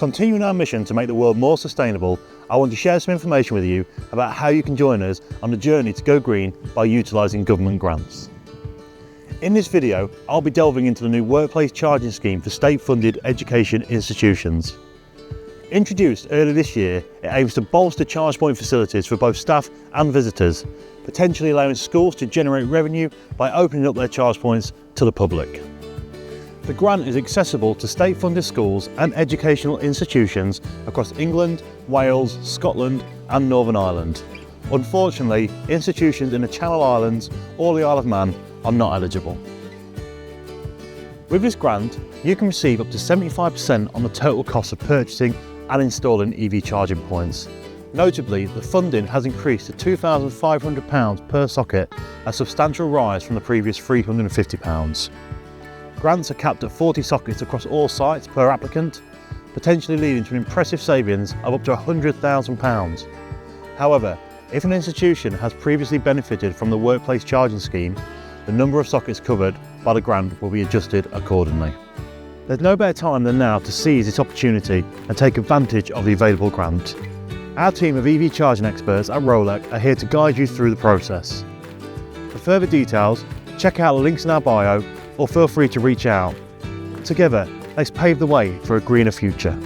Continuing our mission to make the world more sustainable, I want to share some information with you about how you can join us on the journey to go green by utilising government grants. In this video, I'll be delving into the new workplace charging scheme for state-funded education institutions. Introduced earlier this year, it aims to bolster charge point facilities for both staff and visitors, potentially allowing schools to generate revenue by opening up their charge points to the public. The grant is accessible to state-funded schools and educational institutions across England, Wales, Scotland and Northern Ireland. Unfortunately, institutions in the Channel Islands or the Isle of Man are not eligible. With this grant, you can receive up to 75% on the total cost of purchasing and installing EV charging points. Notably, the funding has increased to £2,500 per socket, a substantial rise from the previous £350. Grants are capped at 40 sockets across all sites per applicant, potentially leading to an impressive savings of up to £100,000. However, if an institution has previously benefited from the workplace charging scheme, the number of sockets covered by the grant will be adjusted accordingly. There's no better time than now to seize this opportunity and take advantage of the available grant. Our team of EV charging experts at Rolec are here to guide you through the process. For further details, check out the links in our bio or feel free to reach out. Together, let's pave the way for a greener future.